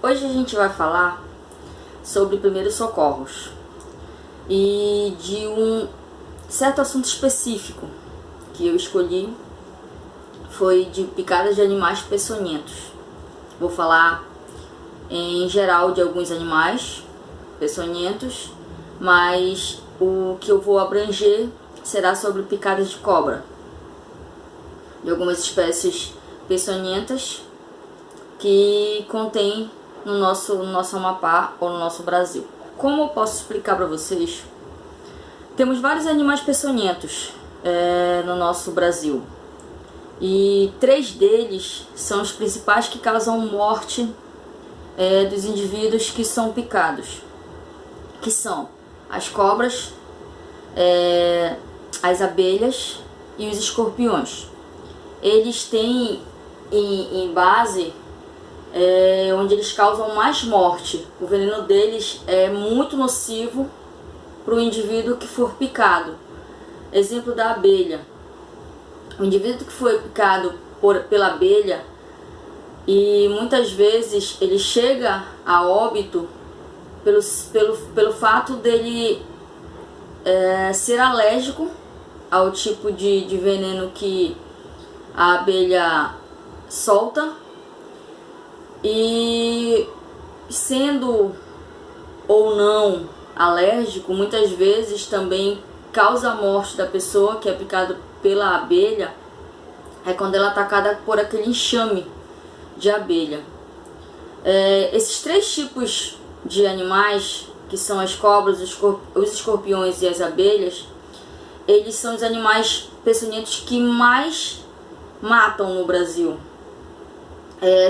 Hoje a gente vai falar sobre primeiros socorros e de um certo assunto específico que eu escolhi foi de picadas de animais peçonhentos. Vou falar em geral de alguns animais peçonhentos, mas o que eu vou abranger será sobre picadas de cobra, de algumas espécies peçonhentas que contém no nosso Amapá ou no nosso Brasil. Como eu posso explicar para vocês? Temos vários animais peçonhentos no nosso Brasil, e 3 deles são os principais que causam morte dos indivíduos que são picados, que são as cobras, as abelhas e os escorpiões. Eles têm em base onde eles causam mais morte. O veneno deles é muito nocivo para o indivíduo que for picado. Exemplo da abelha. O indivíduo que foi picado pela abelha, e muitas vezes ele chega a óbito pelo fato dele ser alérgico ao tipo de veneno que a abelha solta, e sendo ou não alérgico, muitas vezes também causa a morte da pessoa que é picada pela abelha, quando ela é atacada por aquele enxame de abelha. Esses 3 tipos de animais, que são as cobras, os escorpiões e as abelhas, eles são os animais peçonhentos que mais matam no Brasil.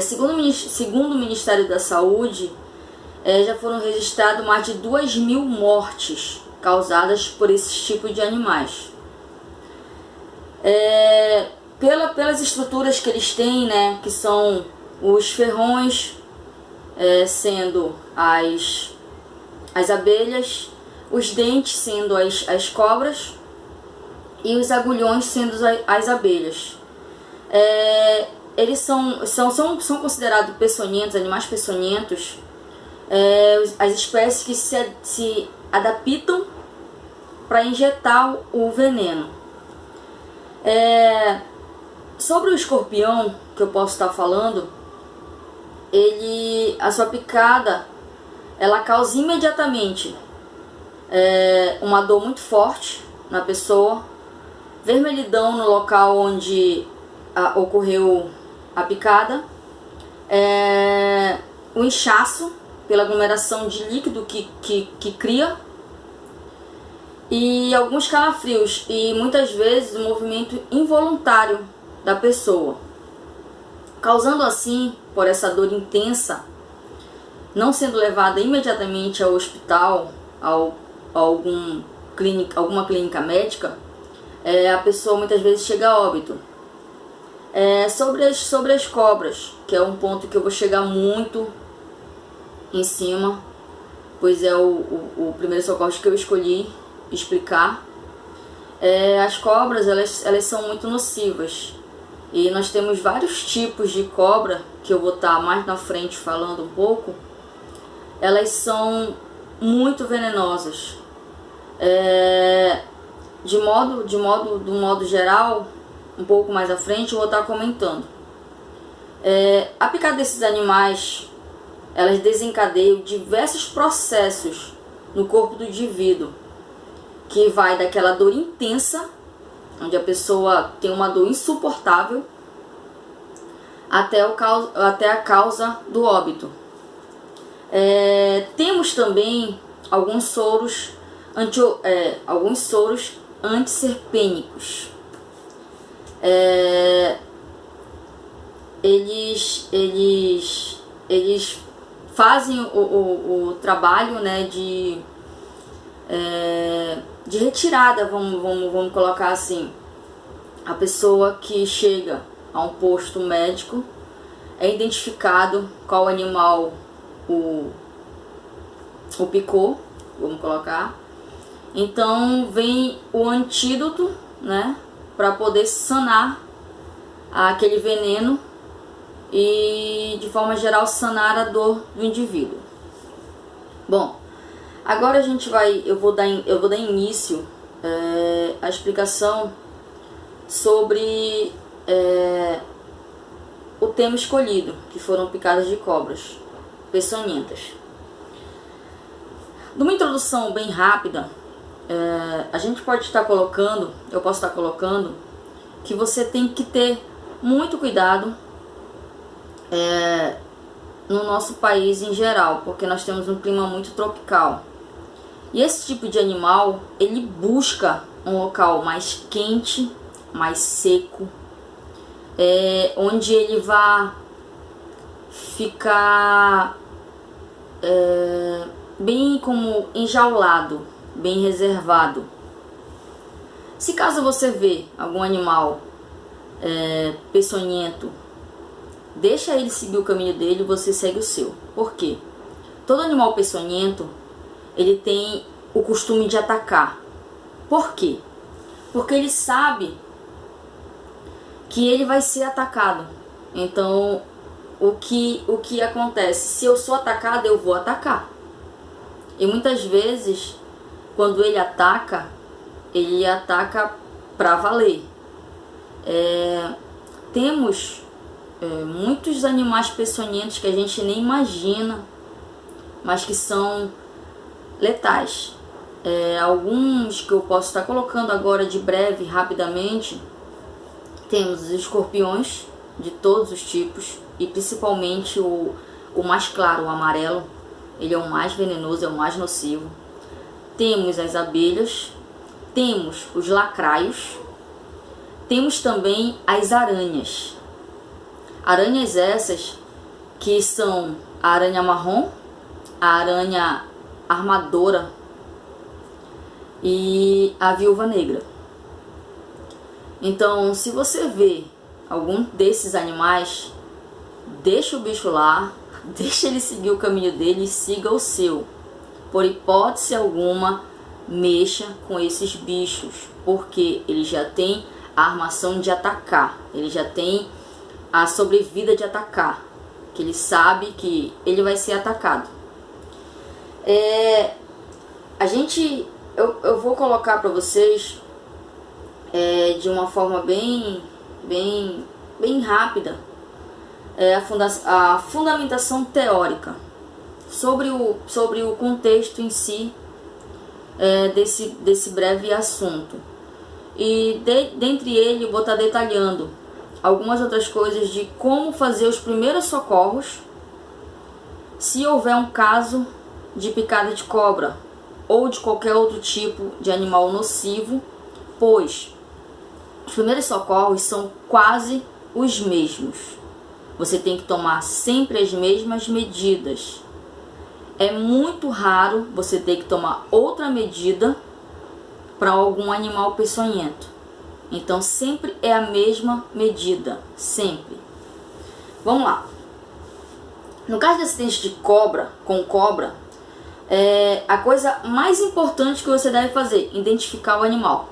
Segundo o Ministério da Saúde, já foram registradas mais de 2.000 mortes causadas por esses tipos de animais. Pelas estruturas que eles têm, né, que são os ferrões, sendo as abelhas, os dentes sendo as cobras e os agulhões sendo as abelhas. Eles são considerados peçonhentos, animais peçonhentos, as espécies que se adaptam para injetar o veneno. Sobre o escorpião, que eu posso estar falando, a sua picada, ela causa imediatamente uma dor muito forte na pessoa, vermelhidão no local onde ocorreu a picada, o inchaço pela aglomeração de líquido que cria, e alguns calafrios, e muitas vezes o movimento involuntário da pessoa, causando assim, por essa dor intensa, não sendo levada imediatamente ao hospital, alguma clínica médica, a pessoa muitas vezes chega a óbito. Sobre as cobras, que é um ponto que eu vou chegar muito em cima, pois é o primeiro socorro que eu escolhi explicar. As cobras, elas são muito nocivas, e nós temos vários tipos de cobra, que eu vou estar mais na frente falando um pouco. Elas são muito venenosas. Do modo geral, um pouco mais à frente eu vou estar comentando. A picada desses animais, elas desencadeiam diversos processos no corpo do indivíduo, que vai daquela dor intensa, onde a pessoa tem uma dor insuportável, até a causa do óbito. Temos também alguns soros antisserpênicos. Eles fazem o trabalho, né, de retirada, vamos colocar assim. A pessoa que chega a um posto médico, é identificado qual animal o picou, vamos colocar. Então vem o antídoto, né, para poder sanar aquele veneno e de forma geral sanar a dor do indivíduo. Bom, agora eu vou dar início à explicação sobre o tema escolhido, que foram picadas de cobras peçonhentas. Numa introdução bem rápida, a gente pode estar colocando, eu posso estar colocando, que você tem que ter muito cuidado no nosso país em geral, porque nós temos um clima muito tropical. E esse tipo de animal, ele busca um local mais quente, mais seco, onde ele vai ficar bem como enjaulado, bem reservado. Se caso você vê algum animal peçonhento, deixa ele seguir o caminho dele e você segue o seu. Por quê? Todo animal peçonhento, ele tem o costume de atacar. Por quê? Porque ele sabe que ele vai ser atacado. Então, o que acontece? Se eu sou atacado, eu vou atacar. E muitas vezes, quando ele ataca pra valer. Temos muitos animais peçonhentos que a gente nem imagina, mas que são letais. Alguns que eu posso estar colocando agora de breve, rapidamente. Temos os escorpiões de todos os tipos, e principalmente o mais claro, o amarelo. Ele é o mais venenoso, é o mais nocivo. Temos as abelhas, temos os lacraios, temos também as aranhas. Aranhas essas que são a aranha marrom, a aranha armadora e a viúva negra. Então, se você vê algum desses animais, deixa o bicho lá, deixa ele seguir o caminho dele e siga o seu. Por hipótese alguma, mexa com esses bichos, porque ele já tem a armação de atacar, ele já tem a sobrevida de atacar, que ele sabe que ele vai ser atacado. Eu vou colocar para vocês de uma forma bem rápida a fundamentação teórica sobre o contexto em si desse breve assunto. E dentre ele eu vou estar detalhando algumas outras coisas de como fazer os primeiros socorros se houver um caso de picada de cobra ou de qualquer outro tipo de animal nocivo, pois os primeiros socorros são quase os mesmos. Você tem que tomar sempre as mesmas medidas. É muito raro você ter que tomar outra medida para algum animal peçonhento. Então sempre é a mesma medida, sempre. Vamos lá. No caso de acidente de cobra, a coisa mais importante que você deve fazer, identificar o animal.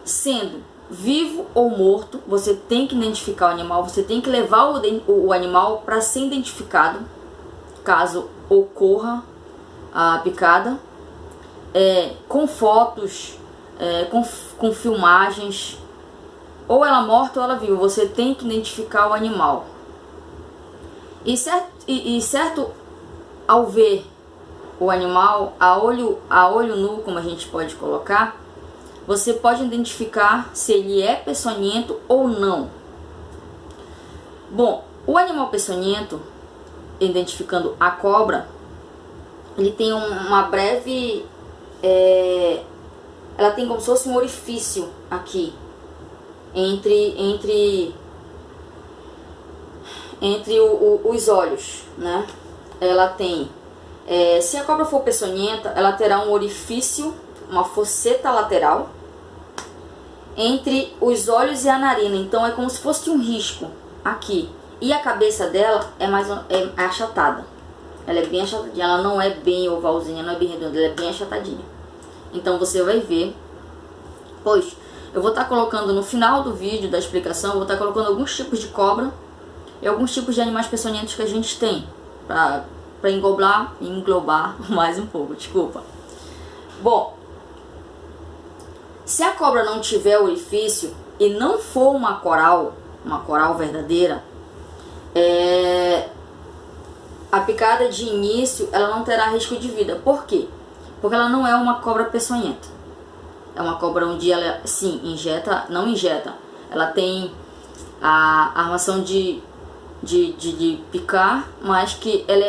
Sendo vivo ou morto, você tem que identificar o animal, você tem que levar o animal para ser identificado, caso ocorra a picada, com fotos, com filmagens, ou ela morta ou ela viva, você tem que identificar o animal. E certo, ao ver o animal a olho nu, como a gente pode colocar, você pode identificar se ele é peçonhento ou não. Bom, o animal peçonhento, identificando a cobra, ele tem uma breve... ela tem como se fosse um orifício aqui, entre os olhos, né? Ela tem... se a cobra for peçonhenta, ela terá um orifício, uma fosseta lateral entre os olhos e a narina. Então é como se fosse um risco aqui. E a cabeça dela é achatada. Ela é bem achatadinha. Ela não é bem ovalzinha, não é bem redonda, ela é bem achatadinha. Então você vai ver, pois Eu vou estar colocando no final do vídeo da explicação, eu vou estar colocando alguns tipos de cobra e alguns tipos de animais peçonhentos que a gente tem, para englobar mais um pouco, desculpa. Bom, se a cobra não tiver orifício e não for uma coral verdadeira, a picada de início ela não terá risco de vida. Por quê? Porque ela não é uma cobra peçonhenta. É uma cobra onde ela, sim, não injeta. Ela tem a armação de picar, mas que ela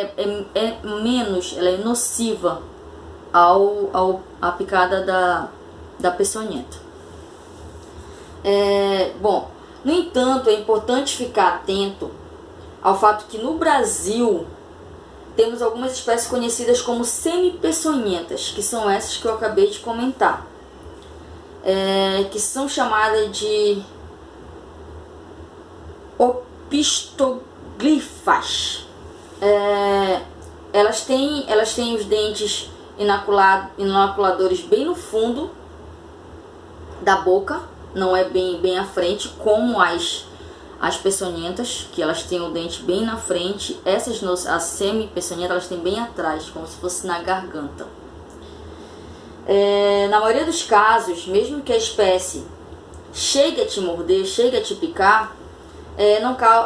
é menos, ela é nociva à picada da peçonhenta. Bom, no entanto, é importante ficar atento ao fato que no Brasil temos algumas espécies conhecidas como semi-peçonhentas, que são essas que eu acabei de comentar, que são chamadas de opistoglifas. Elas têm os dentes inoculadores bem no fundo da boca, não é bem à frente, como as peçonhentas, que elas têm o dente bem na frente. As semi-peçonhentas, elas têm bem atrás, como se fosse na garganta. Na maioria dos casos, mesmo que a espécie chegue a te morder, chegue a te picar,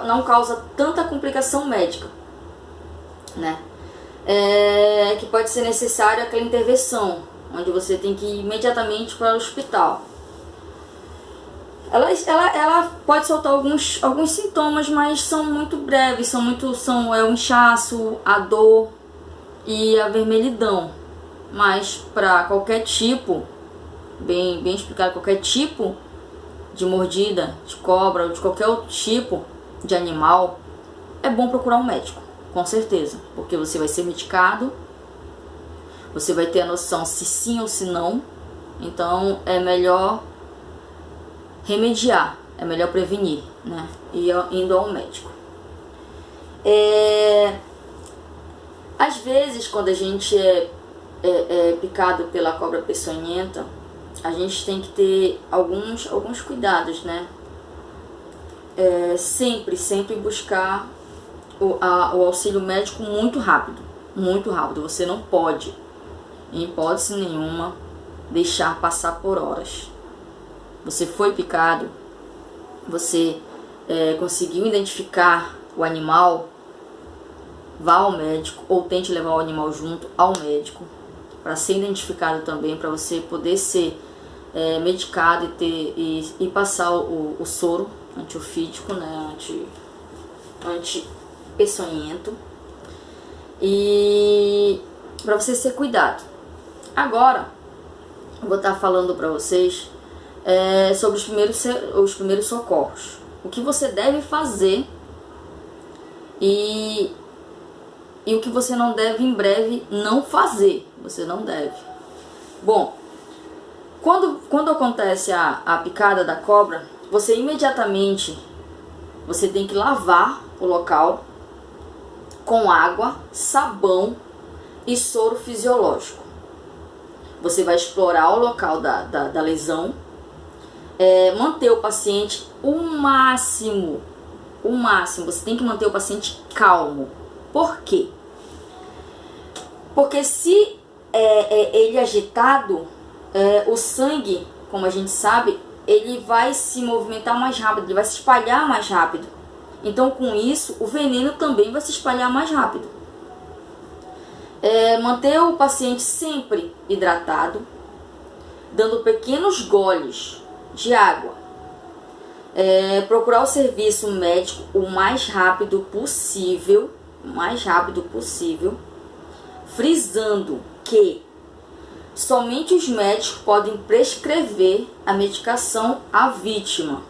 não causa tanta complicação médica, né? Que pode ser necessária aquela intervenção, onde você tem que ir imediatamente para o hospital. Ela pode soltar alguns sintomas, mas são muito breves, são o inchaço, a dor e a vermelhidão. Mas para qualquer tipo, bem explicado, qualquer tipo de mordida, de cobra ou de qualquer outro tipo de animal, é bom procurar um médico, com certeza, porque você vai ser medicado, você vai ter a noção se sim ou se não. Então é melhor remediar, é melhor prevenir, né? Indo ao médico. Às vezes, quando a gente é picado pela cobra peçonhenta, a gente tem que ter alguns cuidados, né? Sempre buscar o auxílio médico muito rápido. Você não pode, em hipótese nenhuma, deixar passar por horas. Você foi picado, você conseguiu identificar o animal, vá ao médico ou tente levar o animal junto ao médico para ser identificado também, para você poder ser medicado e passar o soro antiofídico, né, anti-peçonhento, e para você ser cuidado. Agora eu vou estar falando para vocês sobre os primeiros socorros, o que você deve fazer e o que você não deve em breve não fazer. Você não deve. Bom, quando acontece a picada da cobra, você imediatamente tem que lavar o local com água, sabão e soro fisiológico. Você vai explorar o local da lesão, manter o paciente o máximo, você tem que manter o paciente calmo. Por quê? Porque se ele é agitado, o sangue, como a gente sabe, ele vai se movimentar mais rápido, ele vai se espalhar mais rápido. Então, com isso, o veneno também vai se espalhar mais rápido. Manter o paciente sempre hidratado, dando pequenos goles de água. Procurar o serviço médico o mais rápido possível, frisando que somente os médicos podem prescrever a medicação à vítima.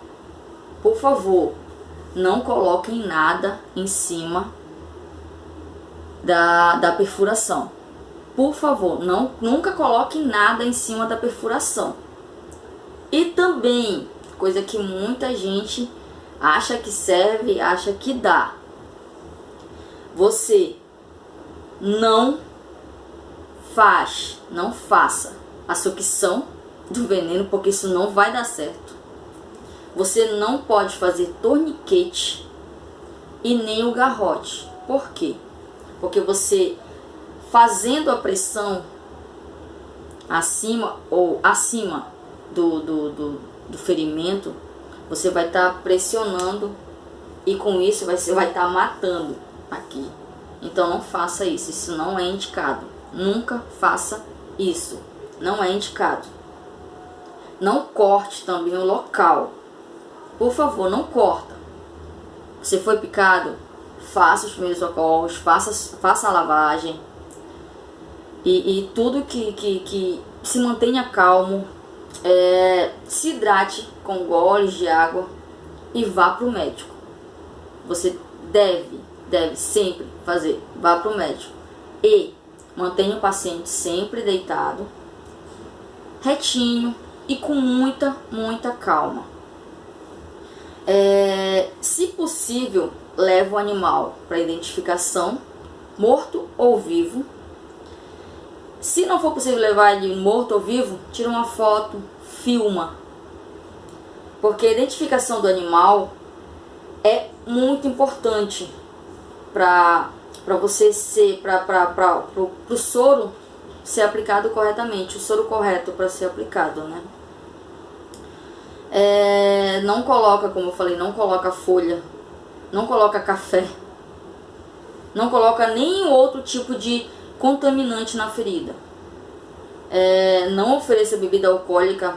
Por favor, não coloquem nada em cima da perfuração. Por favor, nunca coloquem nada em cima da perfuração. E também, coisa que muita gente acha que serve, acha que dá, você não faça a sucção do veneno, porque isso não vai dar certo. Você não pode fazer torniquete e nem o garrote. Por quê? Porque você fazendo a pressão acima do ferimento, você vai estar pressionando e com isso você vai estar matando aqui. Então não faça isso, isso não é indicado. Nunca faça isso, não é indicado. Não corte também o local. Por favor, não corta. Você foi picado? Faça os primeiros socorros, faça a lavagem. E tudo que se mantenha calmo. Se hidrate com goles de água e vá para o médico. Você deve sempre fazer, vá para o médico. E mantenha o paciente sempre deitado, retinho e com muita calma. Se possível, leve o animal para identificação, morto ou vivo. Se não for possível levar ele morto ou vivo, tira uma foto, filma. Porque a identificação do animal é muito importante para você ser, para o soro ser aplicado corretamente, o soro correto para ser aplicado, né? Não coloca, como eu falei, não coloca folha, não coloca café, não coloca nenhum outro tipo de contaminante na ferida. Não ofereça bebida alcoólica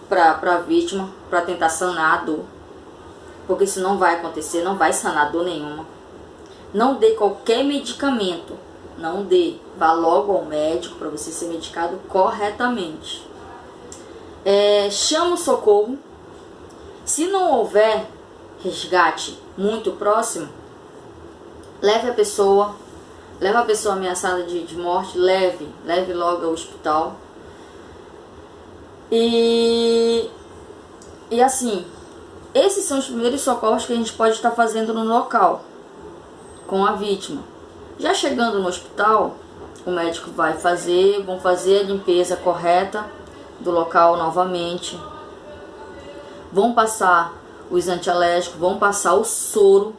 para a vítima, para tentar sanar a dor, porque isso não vai acontecer, não vai sanar dor nenhuma. Não dê qualquer medicamento, não dê, vá logo ao médico para você ser medicado corretamente. Chama o socorro. Se não houver resgate muito próximo, leve a pessoa ameaçada de morte, leve logo ao hospital. E assim, esses são os primeiros socorros que a gente pode estar fazendo no local com a vítima. Já chegando no hospital, o médico vão fazer a limpeza correta do local novamente, vão passar os antialérgicos, vão passar o soro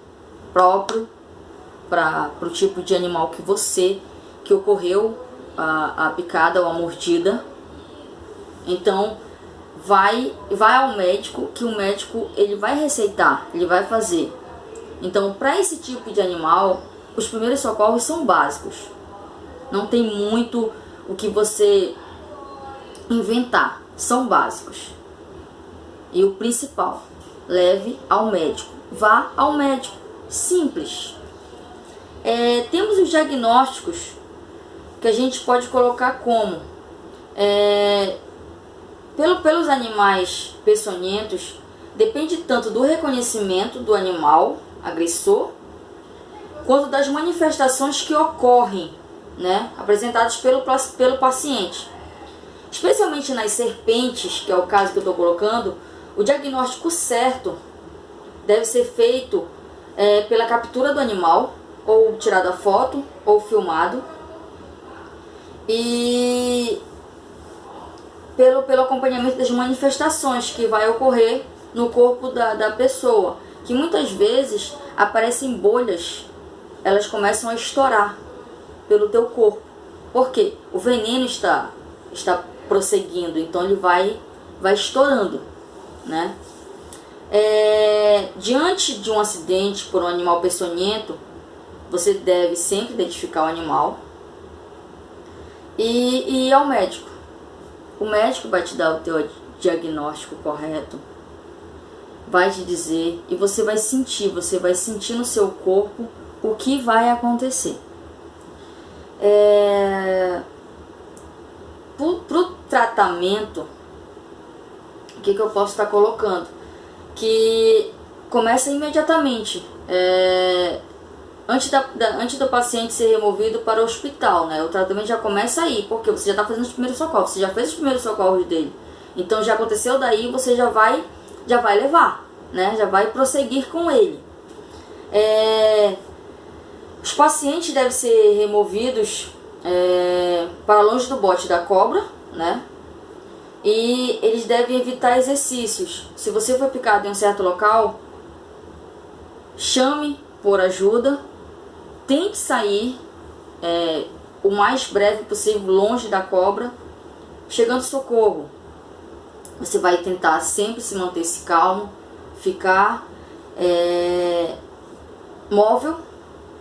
próprio para o tipo de animal que ocorreu a picada ou a mordida. Então vai ao médico, que o médico ele vai receitar, ele vai fazer. Então, para esse tipo de animal, os primeiros socorros são básicos. Não tem muito o que você inventar, são básicos. E o principal, leve ao médico, vá ao médico, simples. Temos os diagnósticos que a gente pode colocar como pelos animais peçonhentos, depende tanto do reconhecimento do animal agressor, quanto das manifestações que ocorrem, né, apresentadas pelo paciente. Especialmente nas serpentes, que é o caso que eu estou colocando, o diagnóstico certo deve ser feito pela captura do animal, ou tirado a foto, ou filmado, e pelo acompanhamento das manifestações que vai ocorrer no corpo da pessoa, que muitas vezes aparecem bolhas, elas começam a estourar pelo teu corpo. Por quê? O veneno está prosseguindo, então ele vai estourando, né? Diante de um acidente por um animal peçonhento, você deve sempre identificar o animal e ir ao médico. O médico vai te dar o teu diagnóstico correto, vai te dizer, e você vai sentir no seu corpo o que vai acontecer. Pro tratamento, o que eu posso estar colocando? Que começa imediatamente, antes do paciente ser removido para o hospital, né? O tratamento já começa aí, porque você já está fazendo os primeiros socorros, você já fez os primeiros socorros dele. Então já aconteceu daí, você já vai levar, né? Já vai prosseguir com ele. Os pacientes devem ser removidos para longe do bote da cobra, né? E eles devem evitar exercícios. Se você for picado em um certo local, chame por ajuda, tente sair o mais breve possível longe da cobra. Chegando socorro, você vai tentar sempre se manter calmo, ficar móvel,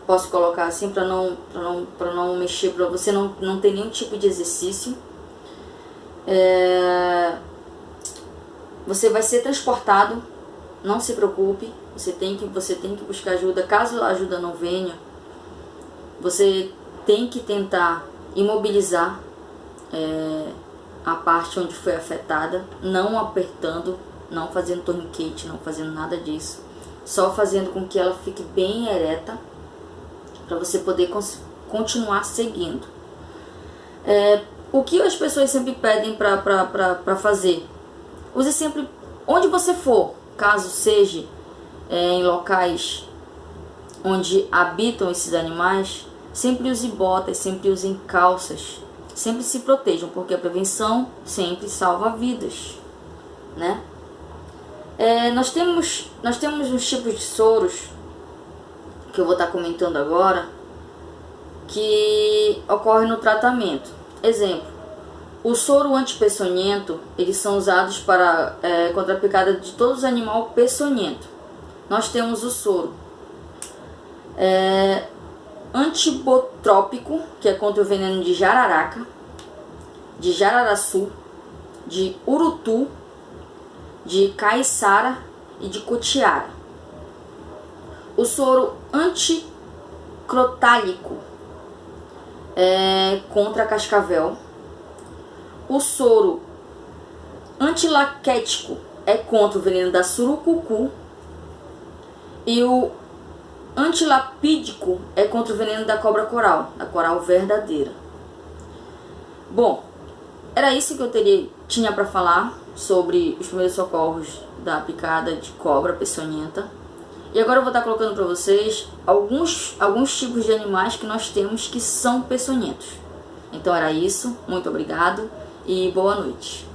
posso colocar assim para não mexer, para você não ter nenhum tipo de exercício. Você vai ser transportado, não se preocupe, você tem que buscar ajuda. Caso a ajuda não venha, você tem que tentar imobilizar a parte onde foi afetada, não apertando, não fazendo torniquete, não fazendo nada disso, só fazendo com que ela fique bem ereta, para você poder continuar seguindo. O que as pessoas sempre pedem para fazer? Use sempre, onde você for, caso seja em locais onde habitam esses animais, sempre use botas, sempre usem calças, sempre se protejam, porque a prevenção sempre salva vidas, né? Nós temos uns tipos de soros, que eu vou estar comentando agora, que ocorrem no tratamento. Exemplo, o soro antipeçonhento, eles são usados contra a picada de todos os animais peçonhentos. Nós temos o soro antibotrópico, que é contra o veneno de jararaca, de jararaçu, de urutu, de caiçara e de cutiara. O soro anticrotálico é contra cascavel. O soro antilaquético é contra o veneno da surucucu. E o antilapídico é contra o veneno da cobra coral, da coral verdadeira. Bom, era isso que eu tinha para falar sobre os primeiros socorros da picada de cobra peçonhenta. E agora eu vou estar colocando para vocês alguns tipos de animais que nós temos que são peçonhentos. Então era isso, muito obrigado e boa noite.